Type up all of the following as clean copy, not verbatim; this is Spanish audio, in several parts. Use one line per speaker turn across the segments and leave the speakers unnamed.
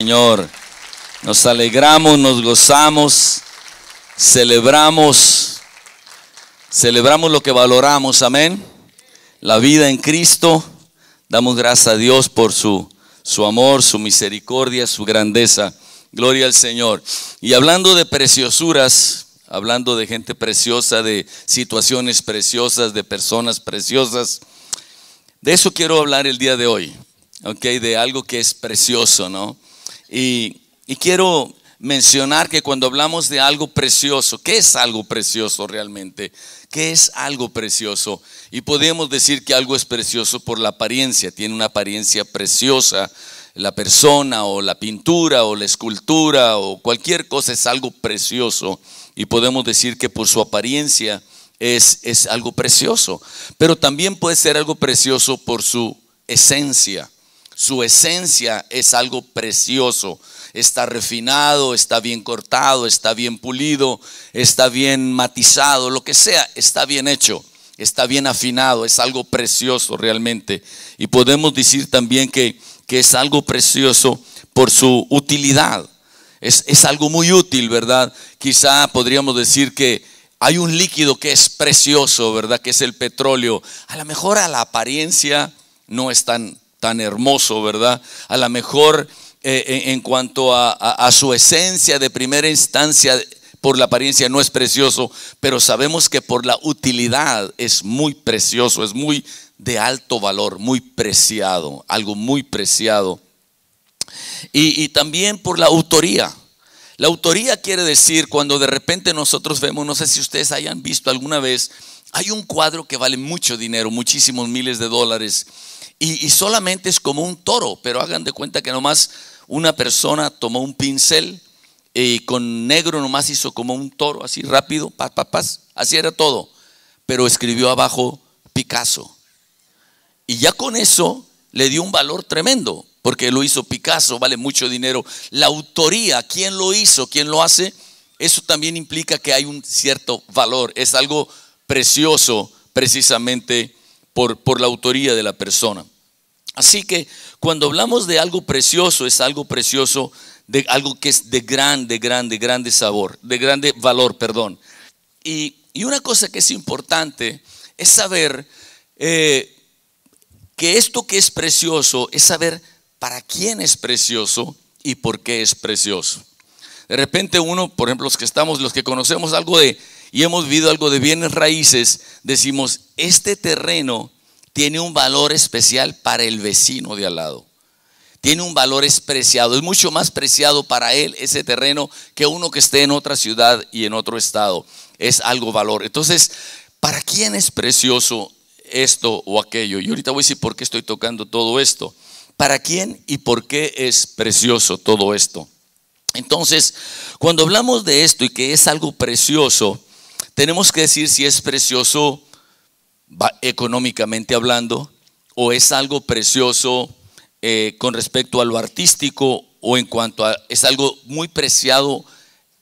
Señor, nos alegramos, nos gozamos, celebramos lo que valoramos, amén. La vida en Cristo, damos gracias a Dios por su amor, su misericordia, su grandeza. Gloria al Señor. Y hablando de preciosuras, hablando de gente preciosa, de situaciones preciosas, de personas preciosas, de eso quiero hablar el día de hoy, ¿ok? De algo que es precioso, ¿no? Y quiero mencionar que cuando hablamos de algo precioso, ¿qué es algo precioso realmente? ¿Qué es algo precioso? Y podemos decir que algo es precioso por la apariencia, tiene una apariencia preciosa. La persona o la pintura o la escultura o cualquier cosa es algo precioso. Y podemos decir que por su apariencia es algo precioso. Pero también puede ser algo precioso por su esencia. Su esencia es algo precioso. Está refinado, está bien cortado, está bien pulido, está bien matizado, lo que sea, está bien hecho, está bien afinado, es algo precioso realmente. Y podemos decir también que es algo precioso por su utilidad. Es algo muy útil, ¿verdad? Quizá podríamos decir que hay un líquido que es precioso, ¿verdad? Que es el petróleo. A lo mejor a la apariencia no es tan hermoso, ¿verdad? A lo mejor en cuanto a su esencia de primera instancia, por la apariencia no es precioso, pero sabemos que por la utilidad es muy precioso, es muy de alto valor, muy preciado, algo muy preciado. Y también por la autoría. La autoría quiere decir cuando de repente nosotros vemos, no sé si ustedes hayan visto alguna vez, hay un cuadro que vale mucho dinero, muchísimos miles de dólares, y solamente es como un toro, pero hagan de cuenta que nomás una persona tomó un pincel y con negro nomás hizo como un toro, así rápido, así era todo, pero escribió abajo Picasso. Y ya con eso le dio un valor tremendo, porque lo hizo Picasso, vale mucho dinero. La autoría, quién lo hizo, quién lo hace, eso también implica que hay un cierto valor. Es algo precioso precisamente por la autoría de la persona. Así que cuando hablamos de algo precioso, es algo precioso, de algo que es de grande sabor, de grande valor, perdón. Y una cosa que es importante es saber que esto que es precioso es saber para quién es precioso y por qué es precioso. De repente uno, por ejemplo, los que conocemos algo y hemos vivido algo de bienes raíces, decimos, este terreno tiene un valor especial para el vecino de al lado. Tiene un valor preciado, es mucho más preciado para él ese terreno que uno que esté en otra ciudad y en otro estado. Es algo valor. Entonces, ¿para quién es precioso esto o aquello? Y ahorita voy a decir por qué estoy tocando todo esto. ¿Para quién y por qué es precioso todo esto? Entonces, cuando hablamos de esto y que es algo precioso, tenemos que decir si es precioso económicamente hablando, o es algo precioso con respecto a lo artístico, o en cuanto a es algo muy preciado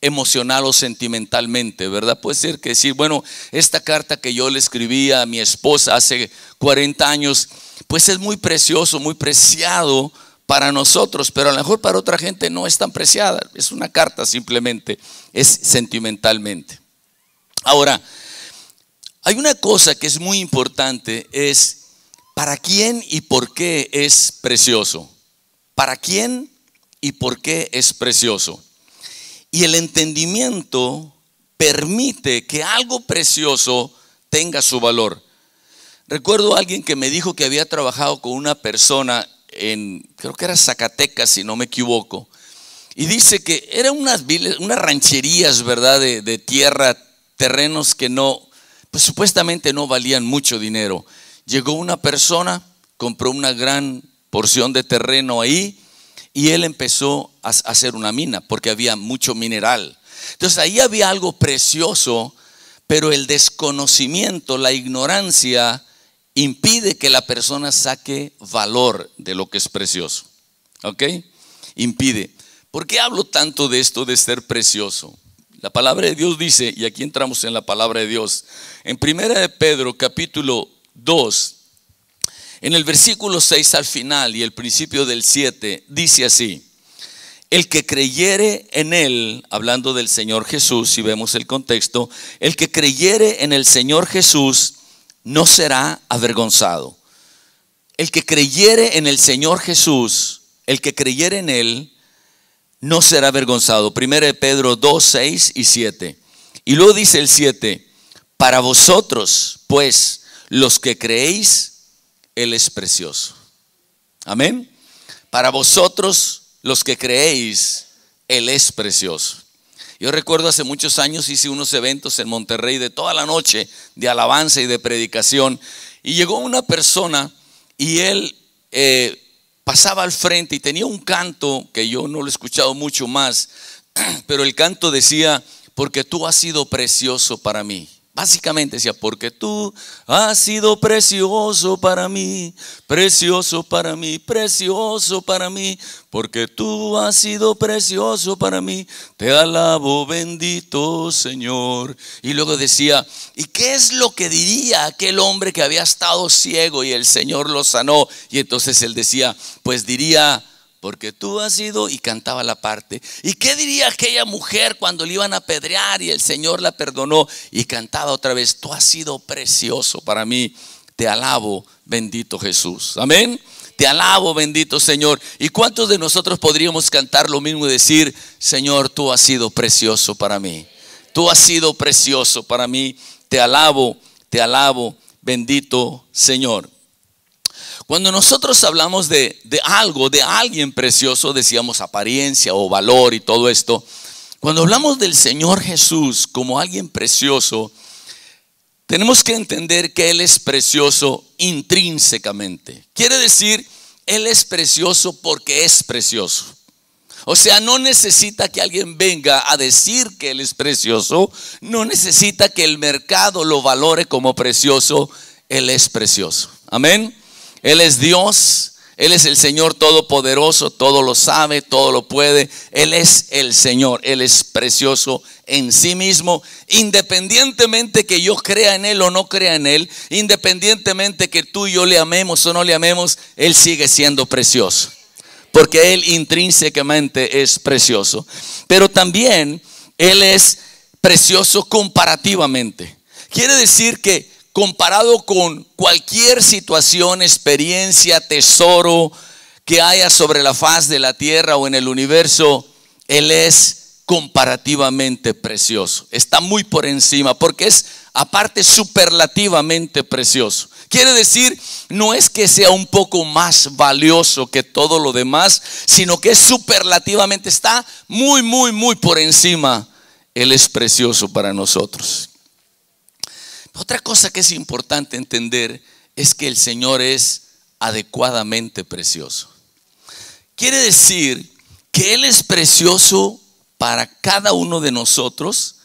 emocional o sentimentalmente, ¿verdad? Puede ser que decir, bueno, esta carta que yo le escribí a mi esposa hace 40 años, pues es muy precioso, muy preciado para nosotros, pero a lo mejor para otra gente no es tan preciada, es una carta simplemente, es sentimentalmente. Ahora, hay una cosa que es muy importante, es para quién y por qué es precioso. ¿Para quién y por qué es precioso? Y el entendimiento permite que algo precioso tenga su valor. Recuerdo a alguien que me dijo que había trabajado con una persona creo que era Zacatecas, si no me equivoco, y dice que eran unas rancherías, ¿verdad? De tierra, terrenos que pues supuestamente no valían mucho dinero. Llegó una persona, compró una gran porción de terreno ahí y él empezó a hacer una mina porque había mucho mineral. Entonces ahí había algo precioso, pero el desconocimiento, la ignorancia impide que la persona saque valor de lo que es precioso. ¿Ok? Impide. ¿Por qué hablo tanto de esto de ser precioso? La palabra de Dios dice, y aquí entramos en la palabra de Dios, en 1 de Pedro capítulo 2, en el versículo 6 al final y el principio del 7, dice así: el que creyere en él, hablando del Señor Jesús, si vemos el contexto, el que creyere en el Señor Jesús no será avergonzado. El que creyere en el Señor Jesús, el que creyere en él, no será avergonzado. 1 Pedro 2, 6 y 7. Y luego dice el 7, para vosotros, pues, los que creéis, él es precioso. Amén. Para vosotros, los que creéis, él es precioso. Yo recuerdo hace muchos años hice unos eventos en Monterrey de toda la noche de alabanza y de predicación. Y llegó una persona y él pasaba al frente y tenía un canto que yo no lo he escuchado mucho más, pero el canto decía, porque tú has sido precioso para mí. Básicamente decía, porque tú has sido precioso para mí, precioso para mí, precioso para mí, porque tú has sido precioso para mí, te alabo, bendito Señor. Y luego decía, ¿y qué es lo que diría aquel hombre que había estado ciego y el Señor lo sanó? Y entonces él decía, pues diría, porque tú has sido, y cantaba la parte. ¿Y qué diría aquella mujer cuando le iban a apedrear y el Señor la perdonó? Y cantaba otra vez, tú has sido precioso para mí, te alabo, bendito Jesús. Amén. Te alabo, bendito Señor. ¿Y cuántos de nosotros podríamos cantar lo mismo y decir, Señor, tú has sido precioso para mí? Tú has sido precioso para mí, te alabo, bendito Señor. Cuando nosotros hablamos de algo, de alguien precioso, decíamos apariencia o valor y todo esto. Cuando hablamos del Señor Jesús como alguien precioso, tenemos que entender que Él es precioso intrínsecamente. Quiere decir, Él es precioso porque es precioso. O sea, no necesita que alguien venga a decir que Él es precioso. No necesita que el mercado lo valore como precioso. Él es precioso. Amén. Él es Dios, Él es el Señor todopoderoso, todo lo sabe, todo lo puede. Él es el Señor, Él es precioso en sí mismo, independientemente que yo crea en Él o no crea en Él, independientemente que tú y yo le amemos o no le amemos, Él sigue siendo precioso, porque Él intrínsecamente es precioso. Pero también Él es precioso comparativamente. Quiere decir que comparado con cualquier situación, experiencia, tesoro que haya sobre la faz de la tierra o en el universo, Él es comparativamente precioso. Está muy por encima porque es aparte superlativamente precioso. Quiere decir, no es que sea un poco más valioso que todo lo demás, sino que es superlativamente, está muy por encima. Él es precioso para nosotros. Otra cosa que es importante entender es que el Señor es adecuadamente precioso. Quiere decir que Él es precioso para cada uno de nosotros,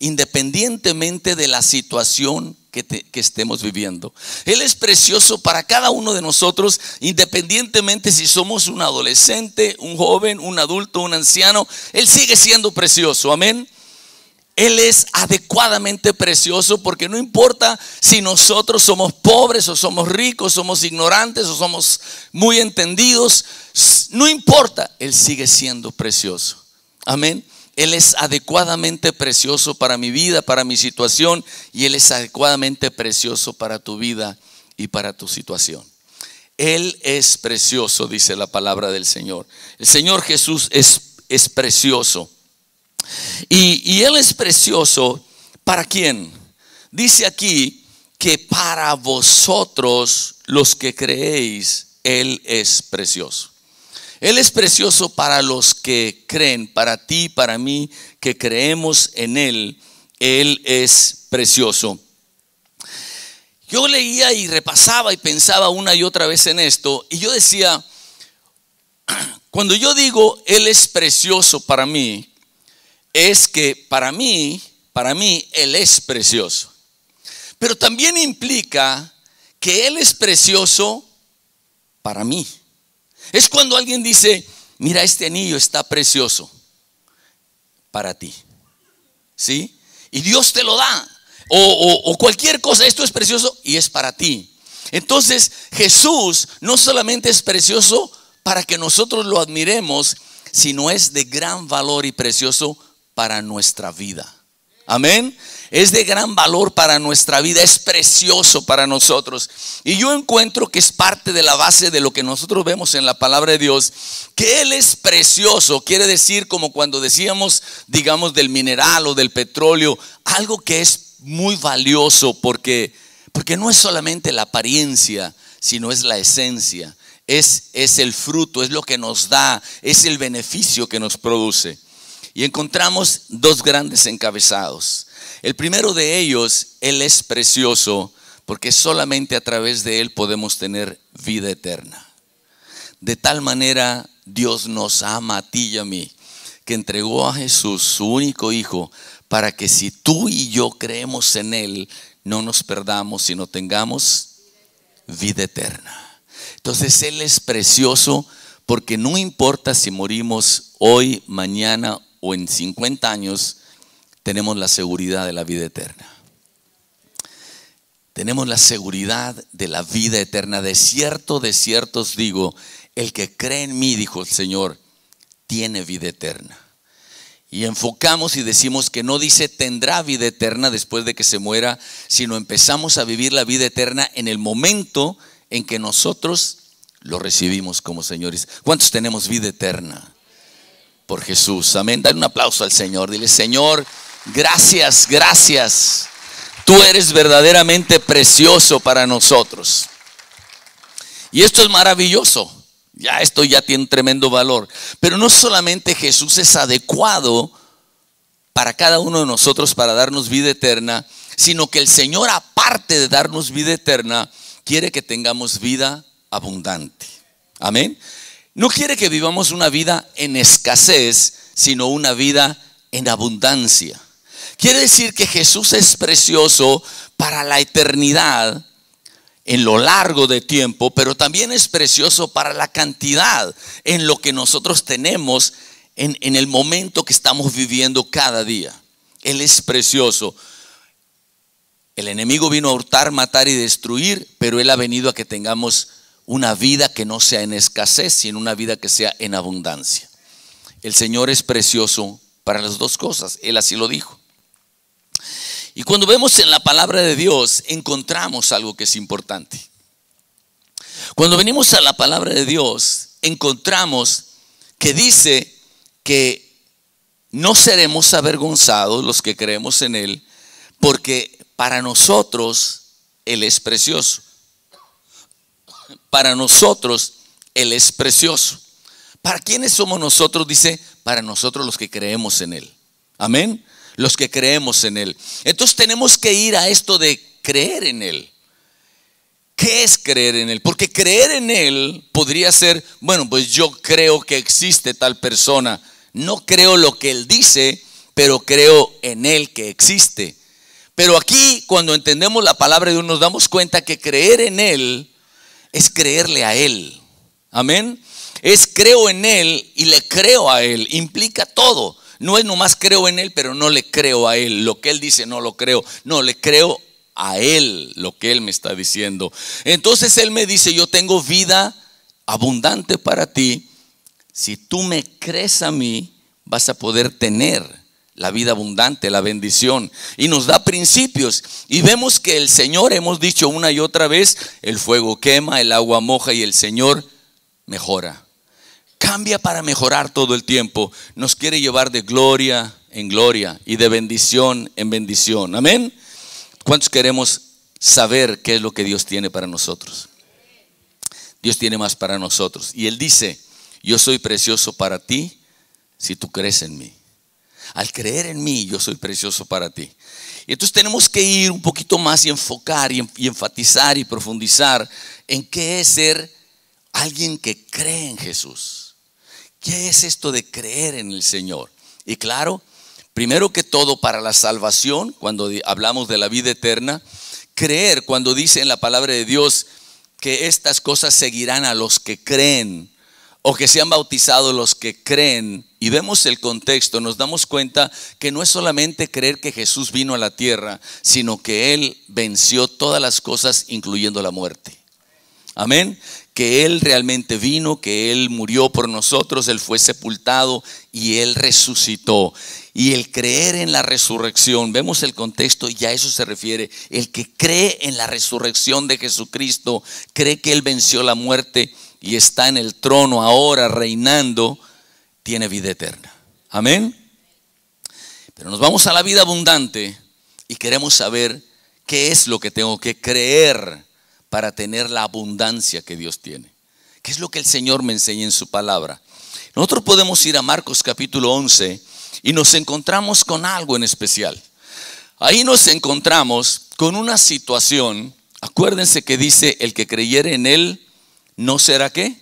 independientemente de la situación que estemos viviendo. Él es precioso para cada uno de nosotros, independientemente si somos un adolescente, un joven, un adulto, un anciano. Él sigue siendo precioso, amén. Él es adecuadamente precioso porque no importa si nosotros somos pobres o somos ricos, somos ignorantes o somos muy entendidos, no importa, Él sigue siendo precioso. Amén. Él es adecuadamente precioso para mi vida, para mi situación, y Él es adecuadamente precioso para tu vida y para tu situación. Él es precioso, dice la palabra del Señor. El Señor Jesús es precioso. Y Él es precioso ¿para quién? Dice aquí que para vosotros los que creéis, Él es precioso. Él es precioso para los que creen, para ti, para mí, que creemos en Él. Él es precioso. Yo leía y repasaba y pensaba una y otra vez en esto, y yo decía, cuando yo digo Él es precioso para mí, es que para mí Él es precioso. Pero también implica que Él es precioso para mí. Es cuando alguien dice, mira, este anillo está precioso para ti, ¿sí? Y Dios te lo da. O cualquier cosa, esto es precioso y es para ti. Entonces Jesús no solamente es precioso para que nosotros lo admiremos, sino es de gran valor y precioso para nuestra vida. Amén. Es de gran valor para nuestra vida, es precioso para nosotros. Y yo encuentro que es parte de la base de lo que nosotros vemos en la palabra de Dios, que Él es precioso. Quiere decir, como cuando decíamos, digamos, del mineral o del petróleo, algo que es muy valioso porque no es solamente la apariencia, sino es la esencia, es el fruto, es lo que nos da, es el beneficio que nos produce. Y encontramos dos grandes encabezados. El primero de ellos, Él es precioso porque solamente a través de Él podemos tener vida eterna. De tal manera Dios nos ama a ti y a mí, que entregó a Jesús, su único Hijo, para que si tú y yo creemos en Él, no nos perdamos, sino tengamos vida eterna. Entonces Él es precioso porque no importa si morimos hoy, mañana o en 50 años, tenemos la seguridad de la vida eterna. Tenemos la seguridad de la vida eterna. De cierto os digo, el que cree en mí, dijo el Señor, tiene vida eterna. Y enfocamos y decimos que no dice tendrá vida eterna después de que se muera, sino empezamos a vivir la vida eterna en el momento en que nosotros lo recibimos como señores. ¿Cuántos tenemos vida eterna? Por Jesús, amén. Dale un aplauso al Señor, dile: Señor, gracias, gracias. Tú eres verdaderamente precioso para nosotros. Y esto es maravilloso. Esto ya tiene un tremendo valor. Pero no solamente Jesús es adecuado para cada uno de nosotros para darnos vida eterna, sino que el Señor, aparte de darnos vida eterna, quiere que tengamos vida abundante. Amén. No quiere que vivamos una vida en escasez, sino una vida en abundancia. Quiere decir que Jesús es precioso para la eternidad, en lo largo de tiempo, pero también es precioso para la cantidad, en lo que nosotros tenemos en el momento que estamos viviendo cada día. Él es precioso. El enemigo vino a hurtar, matar y destruir, pero Él ha venido a que tengamos una vida que no sea en escasez, sino una vida que sea en abundancia. El Señor es precioso para las dos cosas, Él así lo dijo. Y cuando vemos en la palabra de Dios, encontramos algo que es importante. Cuando venimos a la palabra de Dios, encontramos que dice que no seremos avergonzados los que creemos en Él, porque para nosotros Él es precioso. Para nosotros Él es precioso. ¿Para quiénes somos nosotros? Dice, para nosotros los que creemos en Él. Amén. Los que creemos en Él. Entonces tenemos que ir a esto de creer en Él. ¿Qué es creer en Él? Porque creer en Él podría ser, bueno, pues yo creo que existe tal persona. No creo lo que Él dice, pero creo en Él que existe. Pero aquí, cuando entendemos la palabra de Dios, nos damos cuenta que creer en Él es creerle a Él. Amén. Es creo en Él y le creo a Él. Implica todo. No es nomás creo en Él, pero no le creo a Él. Lo que Él dice no lo creo. No, le creo a Él lo que Él me está diciendo. Entonces Él me dice, yo tengo vida abundante para ti. Si tú me crees a mí, vas a poder tener la vida abundante, la bendición. Y nos da principios. Y vemos que el Señor, hemos dicho una y otra vez, el fuego quema, el agua moja y el Señor mejora. Cambia para mejorar todo el tiempo. Nos quiere llevar de gloria en gloria y de bendición en bendición. Amén. ¿Cuántos queremos saber qué es lo que Dios tiene para nosotros? Dios tiene más para nosotros. Y Él dice, yo soy precioso para ti si tú crees en mí. Al creer en mí, yo soy precioso para ti. Y entonces tenemos que ir un poquito más y enfocar y enfatizar y profundizar en qué es ser alguien que cree en Jesús. ¿Qué es esto de creer en el Señor? Y claro, primero que todo para la salvación, cuando hablamos de la vida eterna, creer cuando dice en la palabra de Dios que estas cosas seguirán a los que creen o que sean bautizados los que creen. Y vemos el contexto, nos damos cuenta que no es solamente creer que Jesús vino a la tierra, sino que Él venció todas las cosas incluyendo la muerte. Amén. que Él realmente vino, que Él murió por nosotros, Él fue sepultado y Él resucitó. Y el creer en la resurrección, vemos el contexto y a eso se refiere. El que cree en la resurrección de Jesucristo, cree que Él venció la muerte y está en el trono ahora reinando, tiene vida eterna. Amén. Pero nos vamos a la vida abundante y queremos saber qué es lo que tengo que creer para tener la abundancia que Dios tiene. ¿Qué es lo que el Señor me enseña en su palabra? Nosotros podemos ir a Marcos capítulo 11 y nos encontramos con algo en especial. Ahí nos encontramos con una situación. Acuérdense que dice: el que creyere en Él no será ¿qué?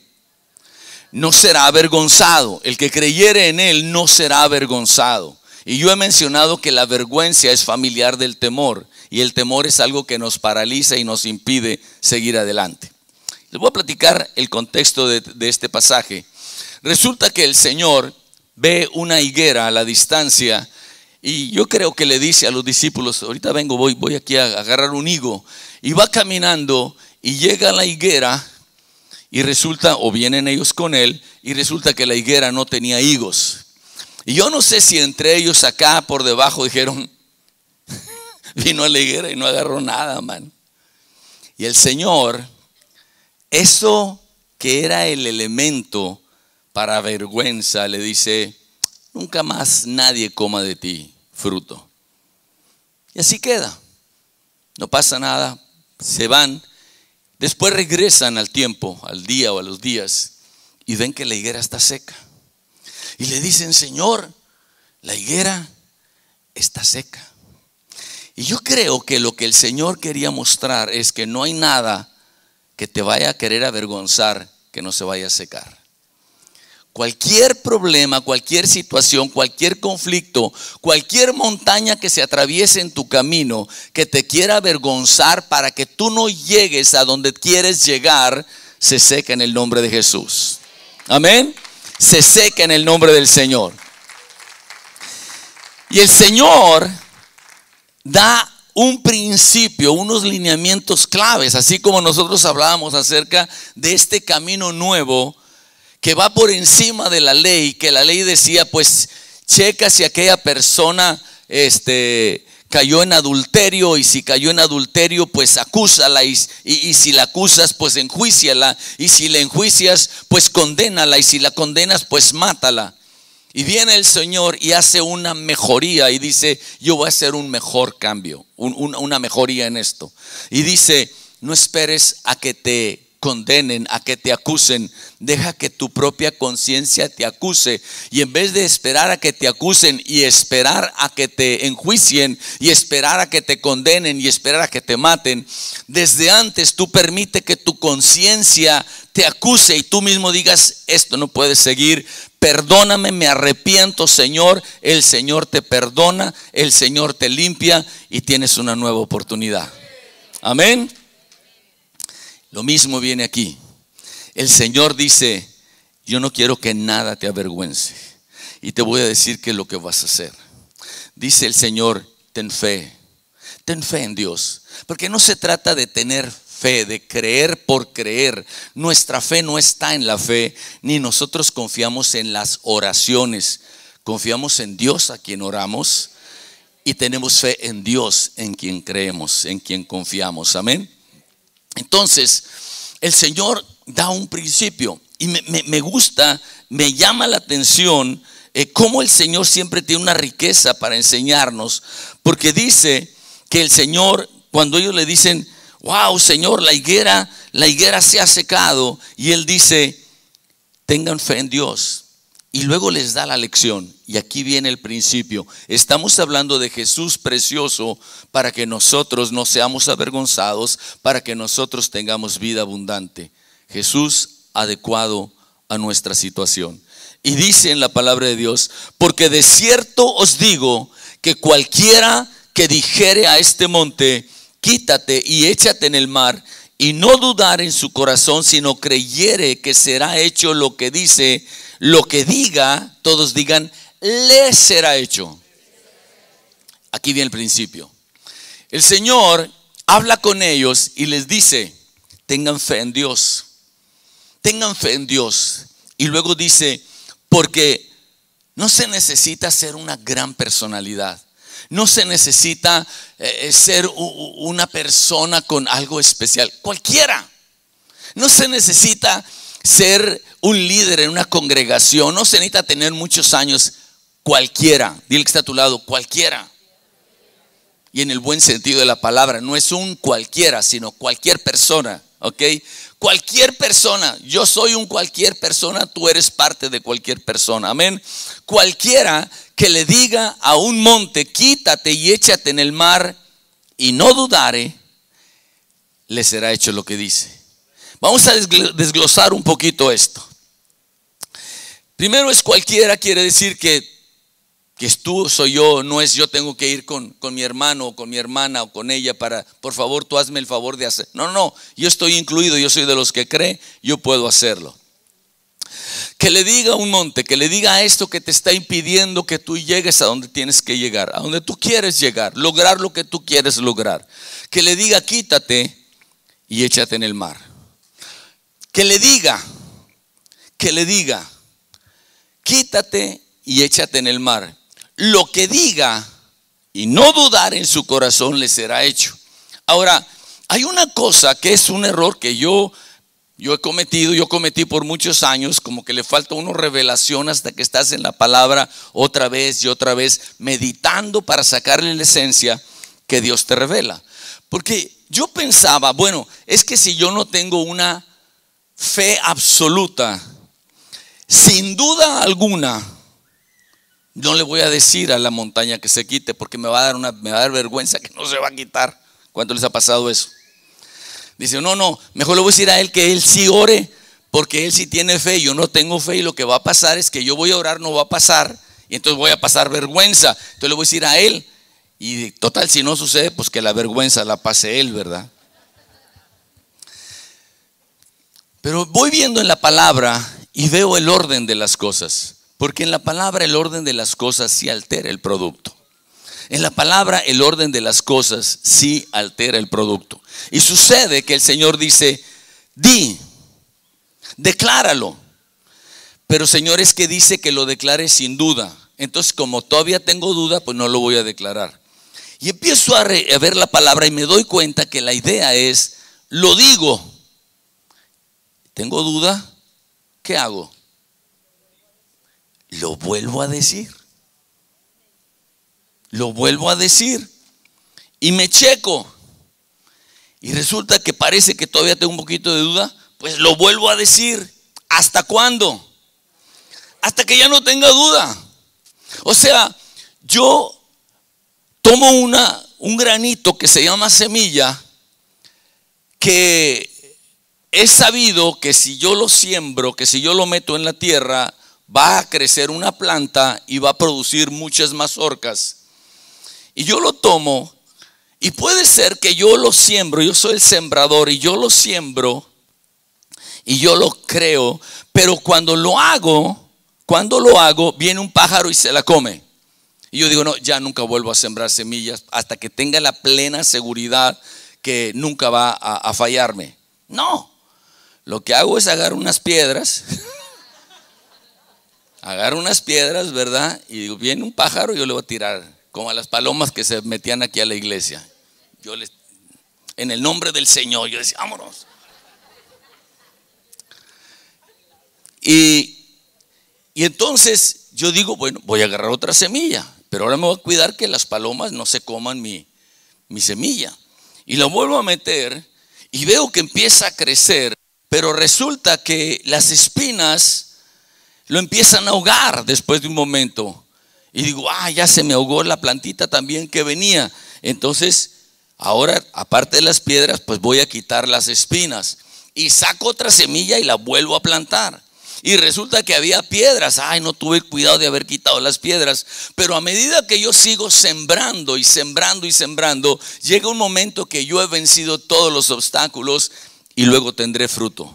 No será avergonzado. El que creyere en Él no será avergonzado. Y yo he mencionado que la vergüenza es familiar del temor, y el temor es algo que nos paraliza y nos impide seguir adelante. Les voy a platicar el contexto de este pasaje. Resulta que el Señor ve una higuera a la distancia y yo creo que le dice a los discípulos: ahorita vengo, voy aquí a agarrar un higo. Y va caminando y llega a la higuera y resulta, o vienen ellos con él, y resulta que la higuera no tenía higos. Y yo no sé si entre ellos acá por debajo dijeron: vino a la higuera y no agarró nada, man. Y el Señor, eso que era el elemento para vergüenza, le dice: nunca más nadie coma de ti fruto. Y así queda. No pasa nada, se van. Después regresan al tiempo, al día o a los días, y ven que la higuera está seca. Y le dicen: Señor, la higuera está seca. Y yo creo que lo que el Señor quería mostrar es que no hay nada que te vaya a querer avergonzar que no se vaya a secar. Cualquier problema, cualquier situación, cualquier conflicto, cualquier montaña que se atraviese en tu camino, que te quiera avergonzar para que tú no llegues a donde quieres llegar, se seca en el nombre de Jesús. Amén. Se seca en el nombre del Señor. Y el Señor da un principio, unos lineamientos claves, así como nosotros hablábamos acerca de este camino nuevo que va por encima de la ley, que la ley decía: pues checa si aquella persona cayó en adulterio, y si cayó en adulterio, pues acúsala, y si la acusas, pues enjuíciala, y si la enjuicias, pues condénala, y si la condenas, pues mátala. Y viene el Señor y hace una mejoría y dice: yo voy a hacer un mejor cambio, una mejoría en esto. Y dice: no esperes a que te condenen, a que te acusen. Deja que tu propia conciencia te acuse. Y en vez de esperar a que te acusen y esperar a que te enjuicien y esperar a que te condenen y esperar a que te maten, desde antes tú permite que tu conciencia te acuse y tú mismo digas: esto no puede seguir. Perdóname, me arrepiento, Señor. El Señor te perdona, el Señor te limpia y tienes una nueva oportunidad. Amén. Lo mismo viene aquí. El Señor dice: yo no quiero que nada te avergüence. Y te voy a decir qué es lo que vas a hacer. Dice el Señor: ten fe en Dios. Porque no se trata de tener fe, de creer por creer. Nuestra fe no está en la fe, ni nosotros confiamos en las oraciones. Confiamos en Dios a quien oramos, y tenemos fe en Dios en quien creemos, en quien confiamos. Amén. Entonces el Señor da un principio y me gusta, me llama la atención cómo el Señor siempre tiene una riqueza para enseñarnos, porque dice que el Señor, cuando ellos le dicen: wow, Señor, la higuera se ha secado, y Él dice: tengan fe en Dios. Y luego les da la lección. Y aquí viene el principio. Estamos hablando de Jesús precioso para que nosotros no seamos avergonzados, para que nosotros tengamos vida abundante. Jesús adecuado a nuestra situación. Y dice en la palabra de Dios: porque de cierto os digo que cualquiera que dijere a este monte: quítate y échate en el mar, y no dudar en su corazón, sino creyere que será hecho lo que dice, lo que diga, todos digan: le será hecho. Aquí viene el principio. El Señor habla con ellos y les dice: tengan fe en Dios. tengan fe en Dios. Y luego dice, porque no se necesita ser una gran personalidad. No se necesita ser una persona con algo especial. Cualquiera. No se necesita ser un líder en una congregación. No se necesita tener muchos años. Cualquiera. Dile que está a tu lado. Cualquiera. Y en el buen sentido de la palabra. No es un cualquiera, sino cualquier persona. ¿Ok? Cualquier persona. Yo soy un cualquier persona. Tú eres parte de cualquier persona. Amén. Cualquiera que le diga a un monte, quítate y échate en el mar, y no dudare, le será hecho lo que dice. Vamos a desglosar un poquito esto. Primero es cualquiera, quiere decir que es tú, soy yo, no es yo tengo que ir con mi hermano o con mi hermana o con ella para, por favor, tú hazme el favor de hacer. No, yo estoy incluido, yo soy de los que cree, yo puedo hacerlo. Que le diga a un monte, que le diga a esto que te está impidiendo que tú llegues a donde tienes que llegar, a donde tú quieres llegar, lograr lo que tú quieres lograr. Que le diga, quítate y échate en el mar. Que le diga, quítate y échate en el mar. Lo que diga y no dudar en su corazón le será hecho. Ahora, hay una cosa que es un error que yo cometí por muchos años, como que le falta una revelación hasta que estás en la palabra otra vez y otra vez, meditando para sacarle la esencia que Dios te revela. Porque yo pensaba, bueno, es que si yo no tengo una fe absoluta, sin duda alguna, no le voy a decir a la montaña que se quite, porque me va a dar vergüenza que no se va a quitar. ¿Cuánto les ha pasado eso? Dice, no, mejor le voy a decir a él que él sí ore, porque él sí tiene fe, yo no tengo fe, y lo que va a pasar es que yo voy a orar, no va a pasar, y entonces voy a pasar vergüenza. Entonces le voy a decir a él, y total, si no sucede, pues que la vergüenza la pase él, ¿verdad? Pero voy viendo en la palabra y veo el orden de las cosas, porque en la palabra el orden de las cosas sí altera el producto. En la palabra el orden de las cosas sí altera el producto. Y sucede que el Señor dice, decláralo. Pero Señor, es que dice que lo declare sin duda. Entonces, como todavía tengo duda, pues no lo voy a declarar. Y empiezo a ver la palabra y me doy cuenta que la idea es, lo digo. ¿Tengo duda? ¿Qué hago? Lo vuelvo a decir. Lo vuelvo a decir. Y me checo. Y resulta que parece que todavía tengo un poquito de duda. Pues lo vuelvo a decir. ¿Hasta cuándo? Hasta que ya no tenga duda. O sea, yo tomo un granito que se llama semilla, que he sabido que si yo lo siembro, que si yo lo meto en la tierra, va a crecer una planta y va a producir muchas mazorcas. Y yo lo tomo, y puede ser que yo lo siembro, yo soy el sembrador y yo lo siembro y yo lo creo, pero cuando lo hago, viene un pájaro y se la come. Y yo digo, no, ya nunca vuelvo a sembrar semillas hasta que tenga la plena seguridad que nunca va a fallarme. No, lo que hago es agarrar unas piedras, ¿verdad? Y digo, viene un pájaro y yo le voy a tirar, como a las palomas que se metían aquí a la iglesia. En el nombre del Señor, yo decía, vámonos. Y entonces yo digo, bueno, voy a agarrar otra semilla, pero ahora me voy a cuidar que las palomas no se coman mi semilla. Y la vuelvo a meter y veo que empieza a crecer, pero resulta que las espinas lo empiezan a ahogar después de un momento. Y digo, ya se me ahogó la plantita también que venía. Entonces, ahora, aparte de las piedras, pues voy a quitar las espinas. Y saco otra semilla y la vuelvo a plantar. Y resulta que había piedras. No tuve cuidado de haber quitado las piedras. Pero a medida que yo sigo sembrando y sembrando y sembrando, llega un momento que yo he vencido todos los obstáculos y luego tendré fruto.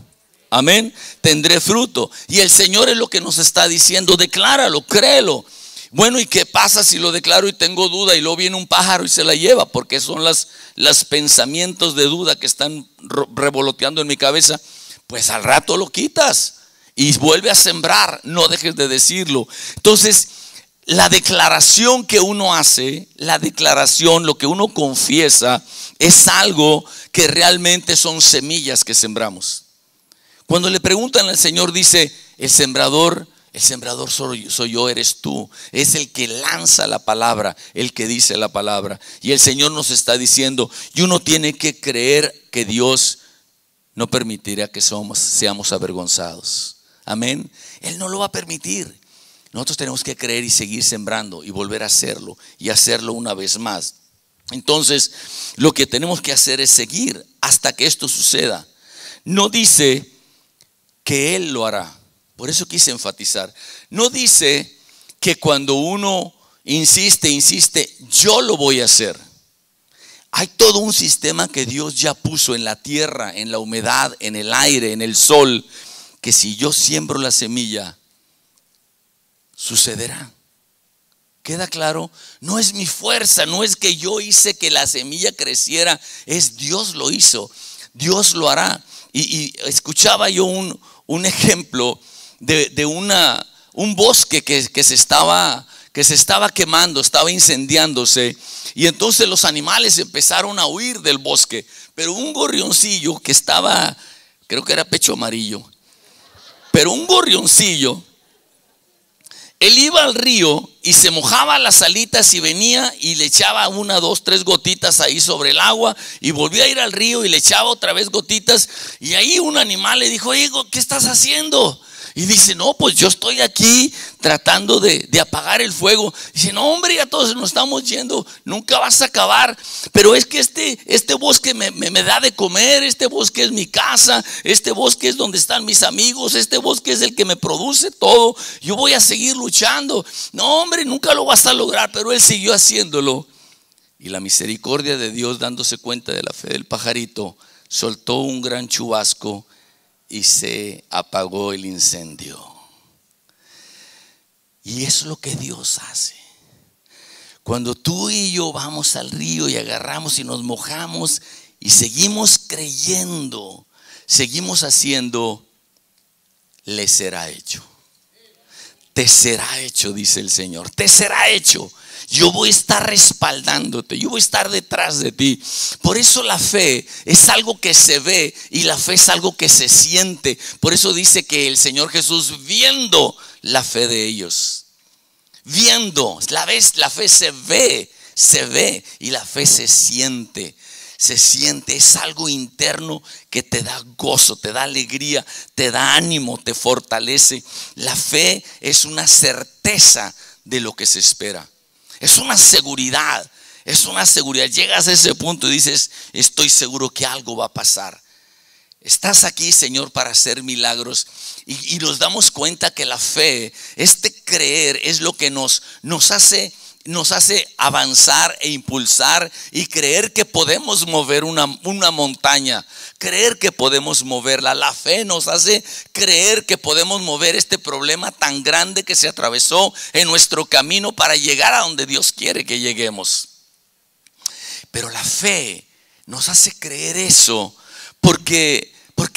Amén. Tendré fruto. Y el Señor es lo que nos está diciendo. Decláralo, créelo. Bueno, ¿y qué pasa si lo declaro y tengo duda y luego viene un pájaro y se la lleva? Porque son los pensamientos de duda que están revoloteando en mi cabeza. pues al rato lo quitas y vuelve a sembrar, no dejes de decirlo. Entonces, la declaración que uno hace, la declaración, lo que uno confiesa, es algo que realmente son semillas que sembramos. Cuando le preguntan al Señor, dice: el sembrador soy yo, eres tú. Es el que lanza la palabra, el que dice la palabra. Y el Señor nos está diciendo, y uno tiene que creer que Dios no permitirá que seamos avergonzados. Amén. Él no lo va a permitir. Nosotros tenemos que creer y seguir sembrando y volver a hacerlo y hacerlo una vez más. Entonces, lo que tenemos que hacer es seguir hasta que esto suceda. No dice que Él lo hará. Por eso quise enfatizar. No dice que cuando uno insiste, yo lo voy a hacer. Hay todo un sistema que Dios ya puso en la tierra, en la humedad, en el aire, en el sol, que si yo siembro la semilla, sucederá. ¿Queda claro? No es mi fuerza, no es que yo hice que la semilla creciera, es Dios lo hizo, Dios lo hará. Y escuchaba yo un ejemplo de un bosque que se estaba quemando, estaba incendiándose. Y entonces los animales empezaron a huir del bosque. Pero un gorrioncillo que estaba, creo que era pecho amarillo, pero un gorrioncillo, él iba al río y se mojaba las alitas y venía y le echaba 1, 2, 3 gotitas ahí sobre el agua, y volvía a ir al río y le echaba otra vez gotitas. Y ahí un animal le dijo: oye, ¿qué estás haciendo? Y dice: no, pues yo estoy aquí tratando de apagar el fuego. Dice: no, hombre, ya todos nos estamos yendo, nunca vas a acabar. Pero es que este bosque me da de comer, este bosque es mi casa, este bosque es donde están mis amigos, este bosque es el que me produce todo. Yo voy a seguir luchando. No, hombre, nunca lo vas a lograr. Pero él siguió haciéndolo. Y la misericordia de Dios, dándose cuenta de la fe del pajarito, soltó un gran chubasco y se apagó el incendio. Y es lo que Dios hace. Cuando tú y yo vamos al río y agarramos y nos mojamos y seguimos creyendo, seguimos haciendo, le será hecho. Te será hecho, dice el Señor. Te será hecho. Yo voy a estar respaldándote, yo voy a estar detrás de ti. Por eso la fe es algo que se ve y la fe es algo que se siente. Por eso dice que el Señor Jesús, viendo la fe de ellos, viendo, la fe se ve y la fe se siente. Se siente, es algo interno que te da gozo, te da alegría, te da ánimo, te fortalece. La fe es una certeza de lo que se espera. Es una seguridad, Llegas a ese punto y dices: estoy seguro que algo va a pasar. Estás aquí, Señor, para hacer milagros. Y nos damos cuenta que la fe, este creer, es lo que nos hace avanzar e impulsar, y creer que podemos mover una montaña, creer que podemos moverla. La fe nos hace creer que podemos mover este problema tan grande que se atravesó en nuestro camino para llegar a donde Dios quiere que lleguemos. Pero la fe nos hace creer eso porque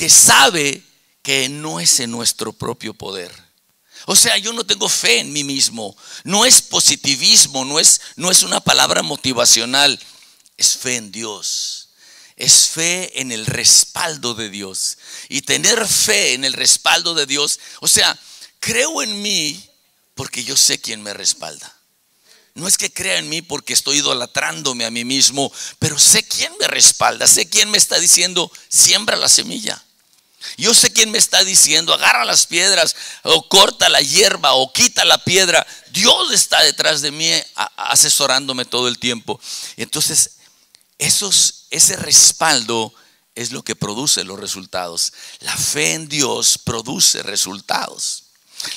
sabe que no es en nuestro propio poder. O sea, yo no tengo fe en mí mismo. No es positivismo, no es una palabra motivacional. Es fe en Dios. Es fe en el respaldo de Dios. Y tener fe en el respaldo de Dios, o sea, creo en mí porque yo sé quién me respalda. No es que crea en mí porque estoy idolatrándome a mí mismo, pero sé quién me respalda, sé quién me está diciendo: siembra la semilla. Yo sé quién me está diciendo: agarra las piedras, o corta la hierba, o quita la piedra. Dios está detrás de mí, asesorándome todo el tiempo. Entonces, ese respaldo es lo que produce los resultados. La fe en Dios produce resultados.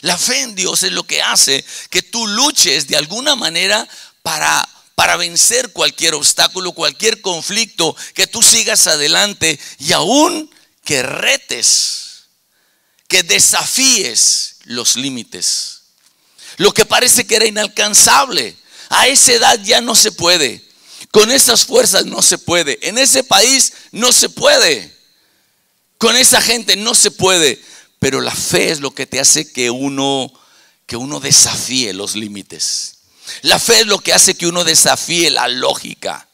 La fe en Dios es lo que hace que tú luches de alguna manera para vencer cualquier obstáculo, cualquier conflicto, que tú sigas adelante, y aún que retes, que desafíes los límites. Lo que parece que era inalcanzable, a esa edad ya no se puede. Con esas fuerzas no se puede. En ese país no se puede. Con esa gente no se puede. Pero la fe es lo que te hace que uno desafíe los límites. La fe es lo que hace que uno desafíe la lógica.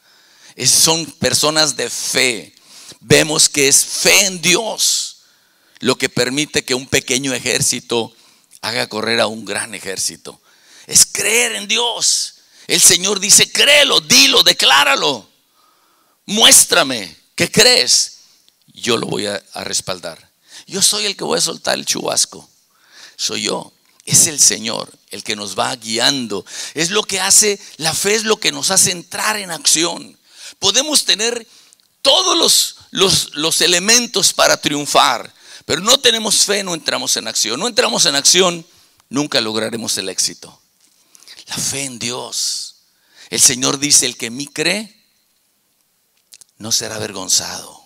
Son personas de fe. Vemos que es fe en Dios lo que permite que un pequeño ejército haga correr a un gran ejército. Es creer en Dios. El Señor dice: créelo, dilo, decláralo. Muéstrame que crees. Yo lo voy a respaldar. Yo soy el que voy a soltar el chubasco. Soy yo. Es el Señor el que nos va guiando. Es lo que hace, la fe es lo que nos hace entrar en acción. Podemos tener todos los elementos para triunfar, pero no tenemos fe, no entramos en acción. No entramos en acción, nunca lograremos el éxito. La fe en Dios. El Señor dice: el que en mí cree no será avergonzado.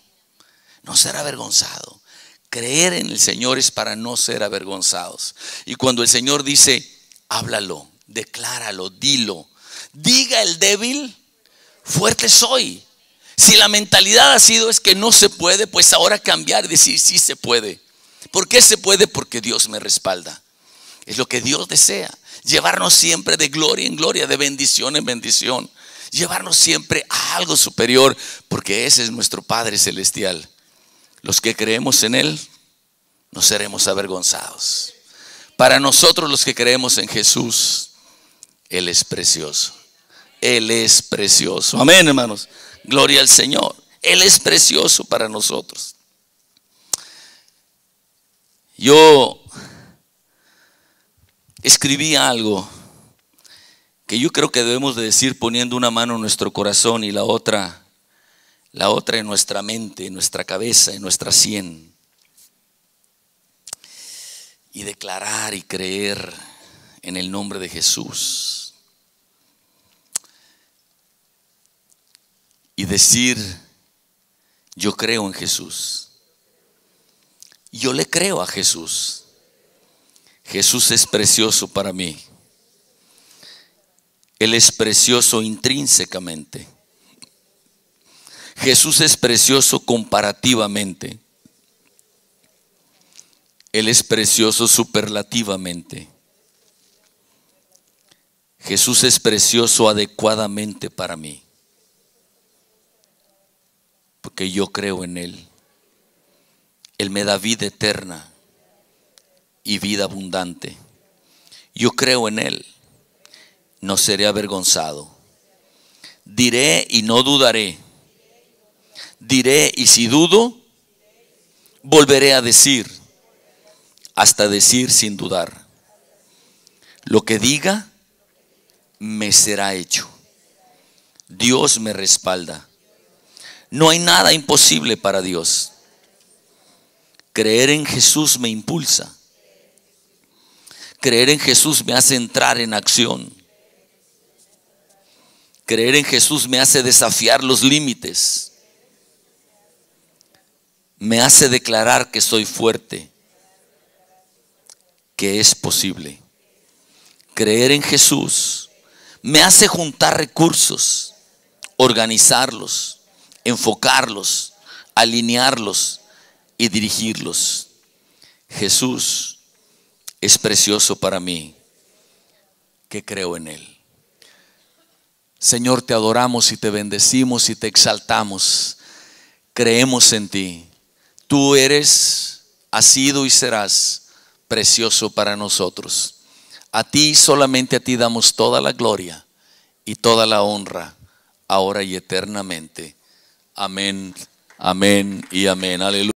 No será avergonzado. Creer en el Señor es para no ser avergonzados. Y cuando el Señor dice: háblalo, decláralo, dilo. Diga el débil: fuerte soy. Si la mentalidad ha sido es que no se puede, pues ahora cambiar y decir: sí se puede. ¿Por qué se puede? Porque Dios me respalda. Es lo que Dios desea. Llevarnos siempre de gloria en gloria, de bendición en bendición. Llevarnos siempre a algo superior, porque ese es nuestro Padre Celestial. Los que creemos en Él no seremos avergonzados. Para nosotros los que creemos en Jesús, Él es precioso. Él es precioso. Amén, hermanos. Gloria al Señor. Él es precioso para nosotros. Yo escribí algo que yo creo que debemos de decir poniendo una mano en nuestro corazón y la otra en nuestra mente, en nuestra cabeza, en nuestra sien. Y declarar y creer en el nombre de Jesús. Y decir: yo creo en Jesús. Yo le creo a Jesús. Jesús es precioso para mí. Él es precioso intrínsecamente. Jesús es precioso comparativamente. Él es precioso superlativamente. Jesús es precioso adecuadamente para mí. Porque yo creo en Él. Él me da vida eterna y vida abundante. Yo creo en Él. No seré avergonzado. Diré y no dudaré. Diré y si dudo, volveré a decir, hasta decir sin dudar. Lo que diga, me será hecho. Dios me respalda. No hay nada imposible para Dios. Creer en Jesús me impulsa. Creer en Jesús me hace entrar en acción. Creer en Jesús me hace desafiar los límites. Me hace declarar que soy fuerte, que es posible. Creer en Jesús me hace juntar recursos, organizarlos, enfocarlos, alinearlos y dirigirlos. Jesús es precioso para mí, que creo en Él. Señor, te adoramos y te bendecimos y te exaltamos. Creemos en ti. Tú eres, has sido y serás precioso para nosotros. A ti, solamente a ti damos toda la gloria y toda la honra, ahora y eternamente. Amén, amén y amén. Aleluya.